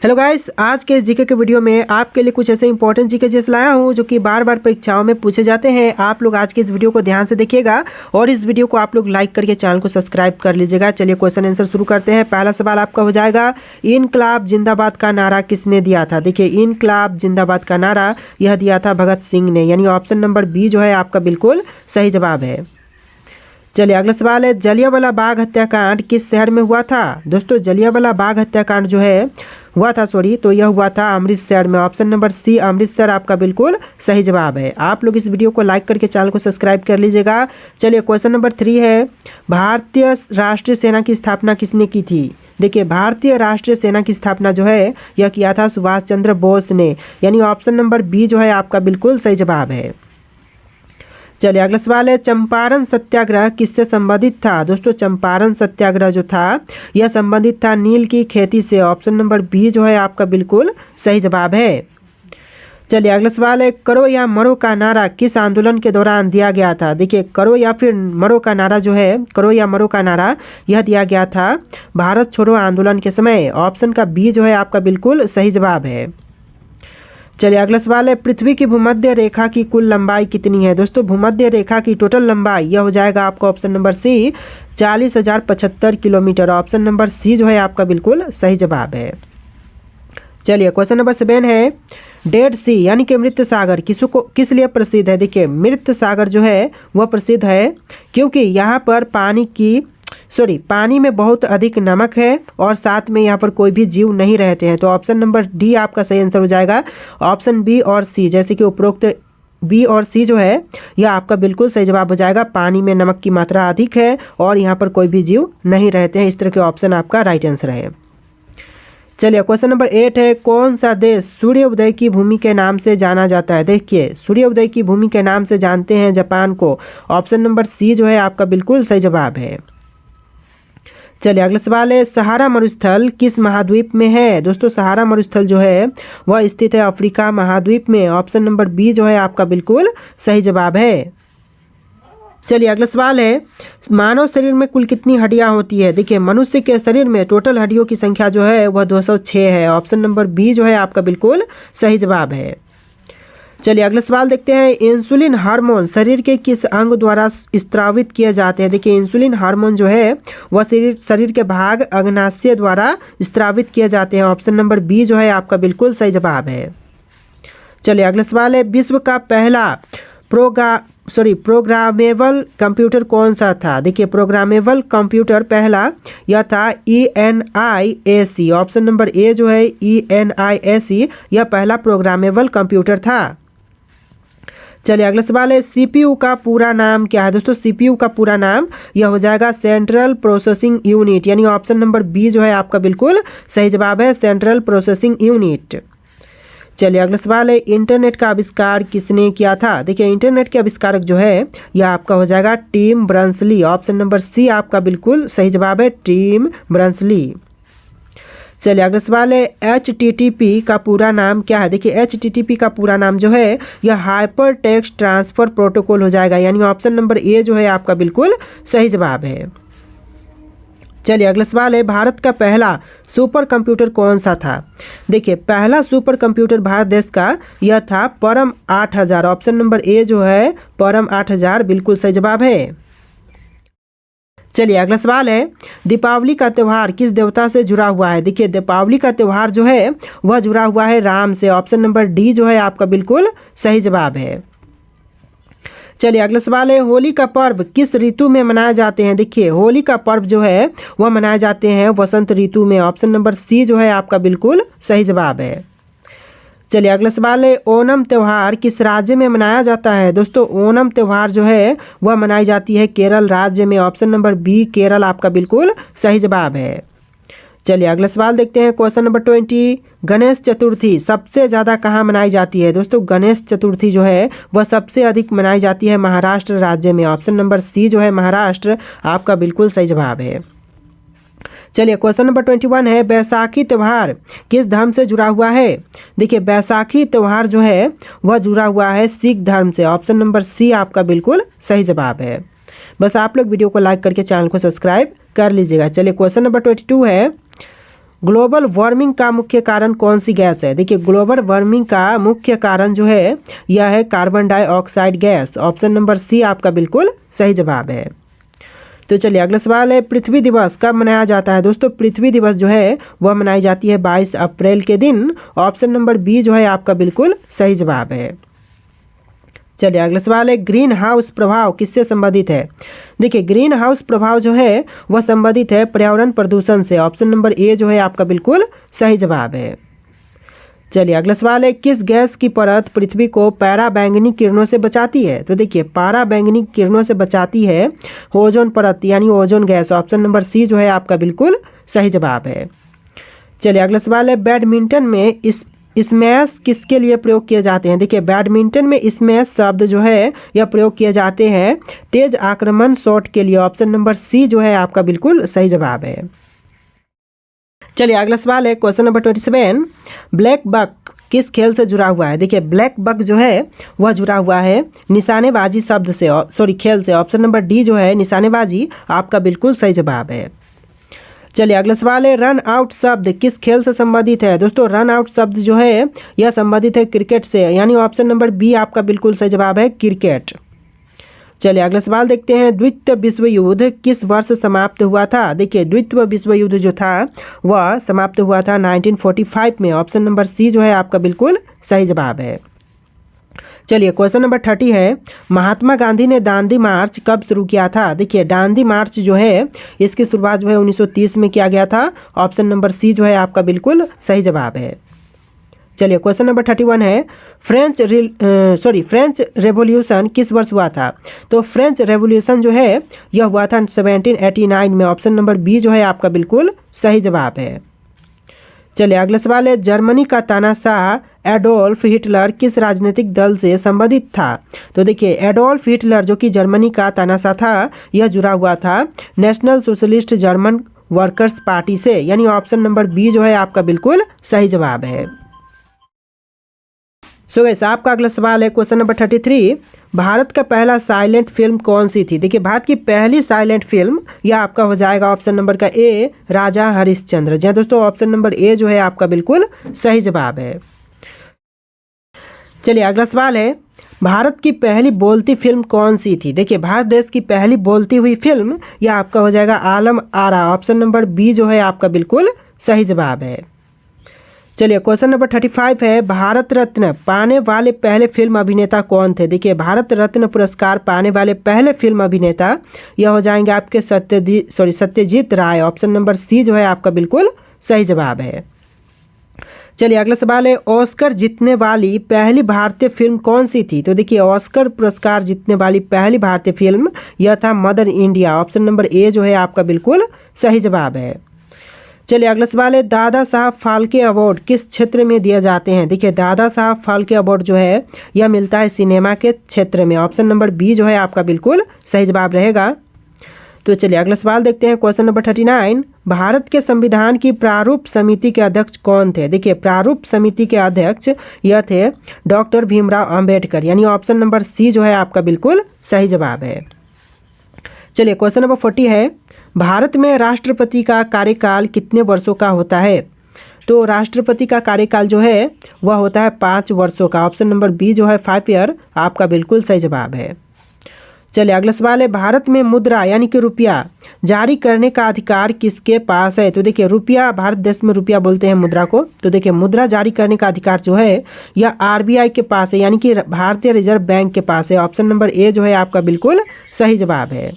Hello guys, आज के GK के वीडियो में आपके लिए कुछ ऐसे इंपॉर्टेंट जीके जैसे लाया हूं जो कि बार बार परीक्षाओं में पूछे जाते हैं। आप लोग आज के इस वीडियो को ध्यान से देखिएगा और इस वीडियो को आप लोग लाइक करके चैनल को सब्सक्राइब कर लीजिएगा। चलिए क्वेश्चन आंसर शुरू करते हैं। पहला सवाल आपका हो जाएगा, इनकलाब जिंदाबाद का नारा किसने दिया था। देखिए, इनकलाब जिंदाबाद का नारा यह दिया था भगत सिंह ने, यानी ऑप्शन नंबर बी जो है आपका बिल्कुल सही जवाब है। चलिए अगला सवाल है, जलियांवाला बाग हत्याकांड किस शहर में हुआ था। दोस्तों, जलियांवाला बाग हत्याकांड जो है तो यह हुआ था अमृतसर में। ऑप्शन नंबर सी अमृतसर आपका बिल्कुल सही जवाब है। आप लोग इस वीडियो को लाइक करके चैनल को सब्सक्राइब कर लीजिएगा। चलिए क्वेश्चन नंबर 3 है, भारतीय राष्ट्रीय सेना की स्थापना किसने की थी। देखिए, भारतीय राष्ट्रीय सेना की स्थापना जो है यह किया था सुभाष चंद्र बोस ने, यानी ऑप्शन नंबर बी जो है आपका बिल्कुल सही जवाब है। चलिए अगला सवाल है, चंपारण सत्याग्रह किससे संबंधित था। दोस्तों, चंपारण सत्याग्रह जो था यह संबंधित था नील की खेती से। ऑप्शन नंबर बी जो है आपका बिल्कुल सही जवाब है। चलिए अगला सवाल है, करो या मरो का नारा किस आंदोलन के दौरान दिया गया था। देखिए, करो या फिर मरो का नारा जो है, करो या मरो का नारा यह दिया गया था भारत छोड़ो आंदोलन के समय। ऑप्शन का बी जो है आपका बिल्कुल सही जवाब है। चलिए अगला सवाल है, पृथ्वी की भूमध्य रेखा की कुल लंबाई कितनी है। दोस्तों, भूमध्य रेखा की टोटल लंबाई यह हो जाएगा आपका option number C 40,075 kilometre. Option number C जो है आपका बिल्कुल सही जवाब है। चलिए क्वेश्चन नंबर 7 है, डेड सी यानी कि मृत सागर किस लिए प्रसिद्ध है। देखिए, मृत सागर जो है वह प्रसिद्ध है क्योंकि यहाँ पर पानी में बहुत अधिक नमक है और साथ में यहाँ पर कोई भी जीव नहीं रहते हैं। तो ऑप्शन नंबर डी आपका सही आंसर हो जाएगा। ऑप्शन बी और सी जैसे कि उपरोक्त बी और सी जो है यह आपका बिल्कुल सही जवाब हो जाएगा। पानी में नमक की मात्रा अधिक है और यहाँ पर कोई भी जीव नहीं रहते हैं। इस तरह के ऑप्शन आपका राइट आंसर है। चलिए क्वेश्चन नंबर 8 है, कौन सा देश सूर्य उदय की भूमि के नाम से जाना जाता है। देखिए, सूर्य उदय की भूमि के नाम से जानते हैं जापान को। ऑप्शन नंबर सी जो है आपका बिल्कुल सही जवाब है। चलिए अगला सवाल है, सहारा मरुस्थल किस महाद्वीप में है। दोस्तों, सहारा मरुस्थल जो है वह स्थित है अफ्रीका महाद्वीप में। ऑप्शन नंबर बी जो है आपका बिल्कुल सही जवाब है। चलिए अगला सवाल है, मानव शरीर में कुल कितनी हड्डियां होती है। देखिए, मनुष्य के शरीर में टोटल हड्डियों की संख्या जो है वह 206 है। ऑप्शन नंबर बी जो है आपका बिल्कुल सही जवाब है। चलिए अगला सवाल देखते हैं, इंसुलिन हार्मोन शरीर के किस अंग द्वारा स्त्रावित किए जाते हैं। देखिए, इंसुलिन हार्मोन जो है वह शरीर के भाग अग्नाशय द्वारा स्त्रावित किए जाते हैं। ऑप्शन नंबर बी जो है आपका बिल्कुल सही जवाब है। चलिए अगला सवाल है, विश्व का पहला प्रोग्रामेबल कंप्यूटर कौन सा था। देखिए, प्रोग्रामेबल कंप्यूटर पहला यह था ENIAC। ऑप्शन नंबर ए जो है ENIAC यह पहला प्रोग्रामेबल कंप्यूटर था। चलिए अगला सवाल है, CPU का पूरा नाम क्या है। दोस्तों, CPU का पूरा नाम यह हो जाएगा सेंट्रल प्रोसेसिंग यूनिट, यानी ऑप्शन नंबर बी जो है आपका बिल्कुल सही जवाब है, सेंट्रल प्रोसेसिंग यूनिट। चलिए अगला सवाल है, इंटरनेट का आविष्कार किसने किया था। देखिए, इंटरनेट के आविष्कारक जो है यह आपका हो जाएगा Tim Berners-Lee. Option number C आपका बिल्कुल सही जवाब है, टिम बर्नर्स-ली। चलिए अगला सवाल है, HTTP का पूरा नाम क्या है। देखिए, HTTP का पूरा नाम जो है यह हाइपर टेक्स्ट ट्रांसफर प्रोटोकॉल हो जाएगा, यानी ऑप्शन नंबर ए जो है आपका बिल्कुल सही जवाब है। चलिए अगला सवाल है, भारत का पहला सुपर कंप्यूटर कौन सा था। देखिए, पहला सुपर कंप्यूटर भारत देश का यह था परम 8000। ऑप्शन नंबर ए जो है परम 8000 बिल्कुल सही जवाब है। चलिए अगला सवाल है, दीपावली का त्यौहार किस देवता से जुड़ा हुआ है। देखिए, दीपावली का त्यौहार जो है वह जुड़ा हुआ है राम से। ऑप्शन नंबर डी जो है आपका बिल्कुल सही जवाब है। चलिए अगला सवाल है, होली का पर्व किस ऋतु में मनाए जाते हैं। देखिए, होली का पर्व जो है वह मनाए जाते हैं वसंत ऋतु में। ऑप्शन नंबर सी जो है आपका बिल्कुल सही जवाब है। चलिए अगला सवाल है, ओणम त्यौहार किस राज्य में मनाया जाता है। दोस्तों, ओणम त्यौहार जो है वह मनाई जाती है केरल राज्य में। ऑप्शन नंबर बी केरल आपका बिल्कुल सही जवाब है। चलिए अगला सवाल देखते हैं, क्वेश्चन नंबर 20, गणेश चतुर्थी सबसे ज़्यादा कहाँ मनाई जाती है। दोस्तों, गणेश चतुर्थी जो है वह सबसे अधिक मनाई जाती है महाराष्ट्र राज्य में। ऑप्शन नंबर सी जो है महाराष्ट्र आपका बिल्कुल सही जवाब है। चलिए क्वेश्चन नंबर 21 है, बैसाखी त्यौहार किस धर्म से जुड़ा हुआ है। देखिए, बैसाखी त्यौहार जो है वह जुड़ा हुआ है सिख धर्म से। ऑप्शन नंबर सी आपका बिल्कुल सही जवाब है। बस आप लोग वीडियो को लाइक करके चैनल को सब्सक्राइब कर लीजिएगा। चलिए क्वेश्चन नंबर 22 है, ग्लोबल वार्मिंग का मुख्य कारण कौन सी गैस है? देखिए ग्लोबल वार्मिंग का मुख्य कारण जो है यह है carbon dioxide gas. Option number C आपका बिल्कुल सही जवाब है। तो चलिए अगला सवाल है, पृथ्वी दिवस कब मनाया जाता है? दोस्तों पृथ्वी दिवस जो है वह मनाई जाती है 22 अप्रैल के दिन। ऑप्शन नंबर बी जो है आपका बिल्कुल सही जवाब है। चलिए अगला सवाल है, ग्रीन हाउस प्रभाव किससे संबंधित है? देखिए ग्रीन हाउस प्रभाव जो है वह संबंधित है पर्यावरण प्रदूषण से। ऑप्शन नंबर ए जो है आपका बिल्कुल सही जवाब है। चलिए अगला सवाल है, किस गैस की परत पृथ्वी को पराबैंगनी किरणों से बचाती है? तो देखिए पराबैंगनी किरणों से बचाती है ओजोन परत यानी ozone gas. Option number C जो है आपका बिल्कुल सही जवाब है। चलिए अगला सवाल है, बैडमिंटन में स्मैश किसके लिए प्रयोग किए जाते हैं? देखिए बैडमिंटन में स्मैश शब्द जो है यह प्रयोग किए जाते हैं तेज आक्रमण शॉट के लिए। ऑप्शन नंबर सी जो है आपका बिल्कुल सही जवाब है। चलिए अगला सवाल है, क्वेश्चन नंबर 27, ब्लैक बक किस खेल से जुड़ा हुआ है? देखिए ब्लैक बक जो है वह जुड़ा हुआ है निशानेबाजी शब्द से, खेल से। ऑप्शन नंबर डी जो है निशानेबाजी आपका बिल्कुल सही जवाब है। चलिए अगला सवाल है, रन आउट शब्द किस खेल से संबंधित है? दोस्तों रन आउट शब्द जो है यह संबंधित है क्रिकेट से, यानी ऑप्शन नंबर बी आपका बिल्कुल सही जवाब है क्रिकेट। चलिए अगला सवाल देखते हैं, द्वितीय विश्व युद्ध किस वर्ष समाप्त हुआ था? देखिए द्वितीय विश्व युद्ध जो था वह समाप्त हुआ था 1945 में। ऑप्शन नंबर सी जो है आपका बिल्कुल सही जवाब है। चलिए क्वेश्चन नंबर 30 है, महात्मा गांधी ने दांडी मार्च कब शुरू किया था? देखिए दांडी मार्च जो है इसकी शुरुआत जो है 1930 में किया गया था। ऑप्शन नंबर सी जो है आपका बिल्कुल सही जवाब है। चलिए क्वेश्चन नंबर 31 है, फ्रेंच रेवोल्यूशन किस वर्ष हुआ था? तो फ्रेंच रेवोल्यूशन जो है यह हुआ था 1789 में। ऑप्शन नंबर बी जो है आपका बिल्कुल सही जवाब है। चलिए अगला सवाल है, जर्मनी का तानाशाह एडोल्फ हिटलर किस राजनीतिक दल से संबंधित था? तो देखिए एडोल्फ हिटलर जो कि जर्मनी का तानाशाह था यह जुड़ा हुआ था national socialist German workers party से, यानी ऑप्शन नंबर बी जो है आपका बिल्कुल सही जवाब है। सो गाइस आपका अगला सवाल है, क्वेश्चन नंबर 33, भारत का पहला साइलेंट फिल्म कौन सी थी? देखिए भारत की पहली साइलेंट फिल्म यह आपका हो जाएगा ऑप्शन नंबर का ए, राजा हरिश्चंद्र। जी दोस्तों ऑप्शन नंबर ए जो है आपका बिल्कुल सही जवाब है। चलिए अगला सवाल है, भारत की पहली बोलती फिल्म कौन सी थी? देखिए भारत देश की पहली बोलती हुई फिल्म यह आपका हो जाएगा Alam Ara. Option number B जो है आपका बिल्कुल सही जवाब है। चलिए क्वेश्चन नंबर 35 है, भारत रत्न पाने वाले पहले फिल्म अभिनेता कौन थे? देखिए भारत रत्न पुरस्कार पाने वाले पहले फिल्म अभिनेता यह हो जाएंगे आपके सत्यजीत राय। ऑप्शन नंबर सी जो है आपका बिल्कुल सही जवाब है। चलिए अगला सवाल है, ऑस्कर जीतने वाली पहली भारतीय फिल्म कौन सी थी? तो देखिए ऑस्कर पुरस्कार जीतने वाली पहली भारतीय फिल्म यह था mother India. Option number A जो है आपका बिल्कुल सही जवाब है। चलिए अगला सवाल है, दादा साहब फाल्के अवार्ड किस क्षेत्र में दिए जाते हैं? देखिए दादा साहब फाल्के अवार्ड जो है यह मिलता है सिनेमा के क्षेत्र में। ऑप्शन नंबर बी जो है आपका बिल्कुल सही जवाब रहेगा। तो चलिए अगला सवाल देखते हैं, क्वेश्चन नंबर 39, भारत के संविधान की प्रारूप समिति के अध्यक्ष कौन थे? देखिए प्रारूप समिति के अध्यक्ष यह थे डॉक्टर भीमराव अंबेडकर, यानी ऑप्शन नंबर सी जो है आपका बिल्कुल सही जवाब है। चलिए क्वेश्चन नंबर 40 है, भारत में राष्ट्रपति का कार्यकाल कितने वर्षों का होता है? तो राष्ट्रपति का कार्यकाल जो है वह होता है 5 वर्षों का। ऑप्शन नंबर बी जो है 5 ईयर आपका बिल्कुल सही जवाब है। चलिए अगला सवाल है, भारत में मुद्रा यानी कि रुपया जारी करने का अधिकार किसके पास है? तो देखिए रुपया, भारत देश में रुपया बोलते हैं मुद्रा को। तो देखिए मुद्रा जारी करने का अधिकार जो है यह आरबीआई के पास है, यानी कि भारतीय रिजर्व बैंक के पास है। ऑप्शन नंबर ए जो है आपका बिल्कुल सही जवाब है।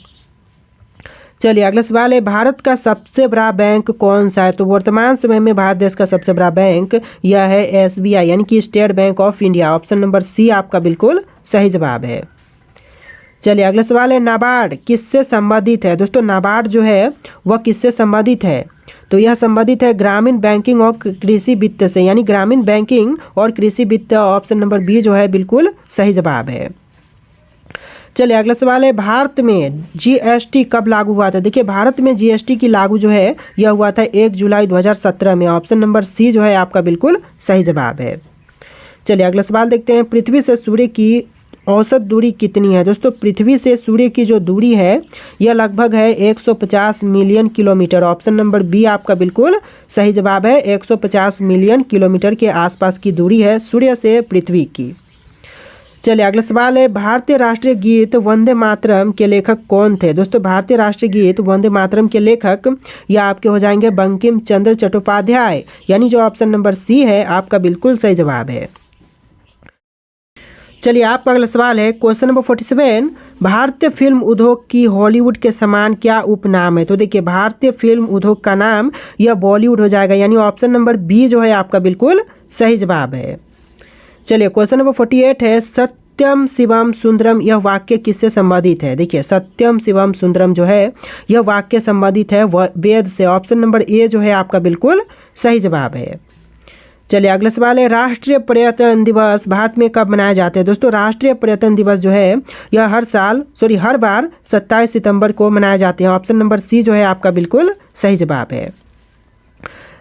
चलिए अगला सवाल है, भारत का सबसे बड़ा बैंक कौन सा है? तो वर्तमान समय में भारत देश का सबसे बड़ा बैंक यह है एसबीआई, यानी कि State Bank of India. Option number C आपका बिल्कुल सही जवाब है। चलिए अगला सवाल है, नाबार्ड किससे संबंधित है? दोस्तों नाबार्ड जो है वह किससे संबंधित है? तो यह संबंधित है ग्रामीण बैंकिंग और कृषि वित्त से, यानी ग्रामीण बैंकिंग और कृषि वित्त। ऑप्शन नंबर बी जो है बिल्कुल सही जवाब है। चलिए अगला सवाल है, भारत में जीएसटी कब लागू हुआ था? देखिए भारत में जीएसटी की लागू जो है यह हुआ था 1 जुलाई 2017 में। ऑप्शन नंबर सी जो है आपका बिल्कुल सही जवाब है। चलिए अगला सवाल देखते हैं, पृथ्वी से सूर्य की औसत दूरी कितनी है? दोस्तों पृथ्वी से सूर्य की जो दूरी है यह लगभग है 150 million kilometre. Option number B आपका बिल्कुल सही जवाब है। 150 मिलियन किलोमीटर के आसपास की दूरी है सूर्य से पृथ्वी की। चलिए अगला सवाल है, भारतीय राष्ट्रीय गीत वंदे मातरम के लेखक कौन थे? दोस्तों भारतीय राष्ट्रीय गीत वंदे मातरम के लेखक या आपके हो जाएंगे बंकिम चंद्र चट्टोपाध्याय, यानी जो ऑप्शन नंबर सी है आपका बिल्कुल सही जवाब है। चलिए आपका अगला सवाल है, क्वेश्चन नंबर 47, भारतीय फिल्म उद्योग की हॉलीवुड के समान क्या उपनाम है? तो देखिए भारतीय फिल्म उद्योग का नाम यह बॉलीवुड हो जाएगा, यानी ऑप्शन नंबर बी जो है आपका बिल्कुल सही जवाब है। चलिए क्वेश्चन नंबर 48 है, सत्यम शिवम सुंदरम यह वाक्य किससे संबंधित है? देखिए सत्यम शिवम सुंदरम जो है यह वाक्य संबंधित है वेद से। ऑप्शन नंबर ए जो है आपका बिल्कुल सही जवाब है। चलिए अगला सवाल है, राष्ट्रीय पर्यटन दिवस भारत में कब मनाए जाते हैं? दोस्तों राष्ट्रीय पर्यटन दिवस जो है यह हर बार 27 सितंबर को मनाए जाते हैं। ऑप्शन नंबर सी जो है आपका बिल्कुल सही जवाब है।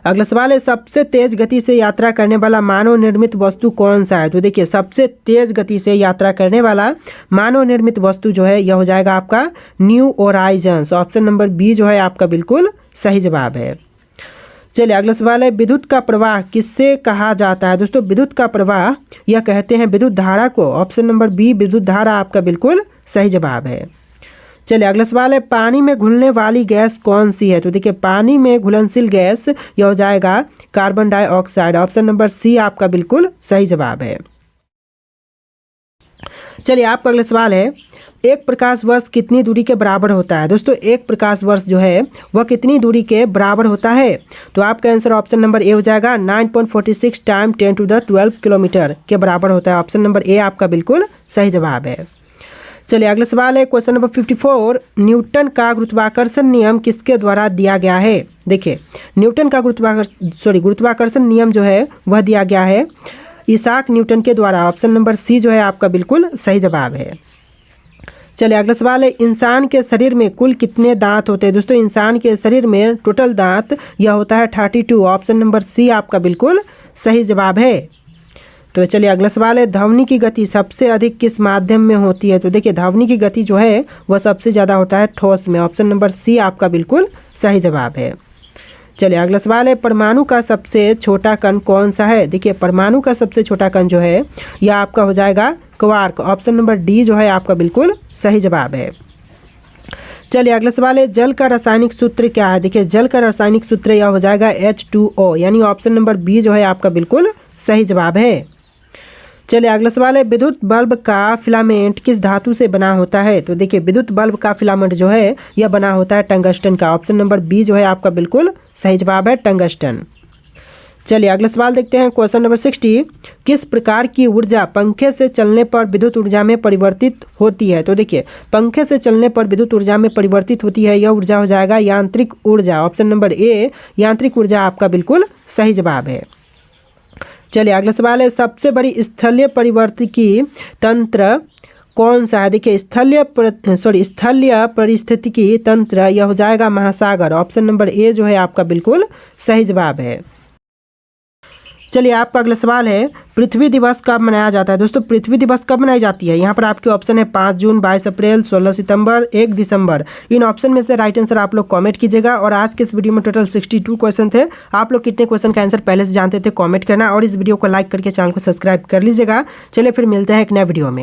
अगला सवाल है, सबसे तेज गति से यात्रा करने वाला मानव निर्मित वस्तु कौन सा है? तो देखिए सबसे तेज गति से यात्रा करने वाला मानव निर्मित वस्तु जो है यह हो जाएगा आपका New Horizons. Option number B जो है आपका बिल्कुल सही जवाब है। चलिए अगला सवाल है, विद्युत का प्रवाह किससे कहा जाता है? दोस्तों विद्युत का प्रवाह यह कहते हैं विद्युत धारा को। ऑप्शन नंबर बी विद्युत धारा आपका बिल्कुल सही जवाब है। चलिए अगला सवाल है, पानी में घुलने वाली गैस कौन सी है? तो देखिए पानी में घुलनशील गैस यह हो जाएगा carbon dioxide. Option number C आपका बिल्कुल सही जवाब है। चलिए आपका अगला सवाल है, एक प्रकाश वर्ष कितनी दूरी के बराबर होता है? दोस्तों एक प्रकाश वर्ष जो है वह कितनी दूरी के बराबर होता है? तो आपका आंसर ऑप्शन नंबर ए हो जाएगा 9.46 टाइम 10⁻12 किलोमीटर के बराबर होता है। ऑप्शन नंबर ए आपका बिल्कुल सही जवाब है। चलिए अगला सवाल है, क्वेश्चन नंबर 54, न्यूटन का गुरुत्वाकर्षण नियम किसके द्वारा दिया गया है? देखिए न्यूटन का गुरुत्वाकर्षण नियम जो है वह दिया गया है इसाक न्यूटन के द्वारा। ऑप्शन नंबर सी जो है आपका बिल्कुल सही जवाब है। चलिए अगला सवाल है, इंसान के शरीर में कुल कितने दांत होते हैं? दोस्तों इंसान के शरीर में टोटल दांत यह होता है 32। ऑप्शन नंबर सी आपका बिल्कुल सही जवाब है। तो चलिए अगला सवाल है, ध्वनि की गति सबसे अधिक किस माध्यम में होती है? तो देखिए ध्वनि की गति जो है वह सबसे ज़्यादा होता है ठोस में। ऑप्शन नंबर सी आपका बिल्कुल सही जवाब है। चलिए अगला सवाल है, परमाणु का सबसे छोटा कण कौन सा है? देखिए परमाणु का सबसे छोटा कण जो है यह आपका हो जाएगा क्वार्क। ऑप्शन नंबर डी जो है आपका बिल्कुल सही जवाब है। चलिए अगला सवाल है, जल का रासायनिक सूत्र क्या है? देखिए जल का रासायनिक सूत्र यह हो जाएगा H2O, यानी ऑप्शन नंबर बी जो है आपका बिल्कुल सही जवाब है। चलिए अगला सवाल है, विद्युत बल्ब का फिलामेंट किस धातु से बना होता है? तो देखिए विद्युत बल्ब का फिलामेंट जो है यह बना होता है टंगस्टन का। ऑप्शन नंबर बी जो है आपका बिल्कुल सही जवाब है टंगस्टन। चलिए अगला सवाल देखते हैं, क्वेश्चन नंबर 60, किस प्रकार की ऊर्जा पंखे से चलने पर विद्युत ऊर्जा में परिवर्तित होती है? तो देखिए पंखे से चलने पर विद्युत ऊर्जा में परिवर्तित होती है यह ऊर्जा हो जाएगा यांत्रिक ऊर्जा। ऑप्शन नंबर ए यांत्रिक ऊर्जा आपका बिल्कुल सही जवाब है। चलिए अगला सवाल है, सबसे बड़ी स्थलीय परिवर्तकी तंत्र कौन सा है? देखिए स्थलीय परिस्थितिकी तंत्र यह हो जाएगा महासागर। ऑप्शन नंबर ए जो है आपका बिल्कुल सही जवाब है। चलिए आपका अगला सवाल है, पृथ्वी दिवस कब मनाया जाता है? दोस्तों पृथ्वी दिवस कब मनाई जाती है? यहाँ पर आपके ऑप्शन है 5 जून, 22 अप्रैल, 16 सितंबर, 1 दिसंबर। इन ऑप्शन में से राइट आंसर आप लोग कमेंट कीजिएगा। और आज के इस वीडियो में टोटल 62 क्वेश्चन थे। आप लोग कितने क्वेश्चन का आंसर पहले से जानते थे कॉमेंट करना, और इस वीडियो को लाइक करके चैनल को सब्सक्राइब कर लीजिएगा। चलिए फिर मिलते हैं एक नए वीडियो में।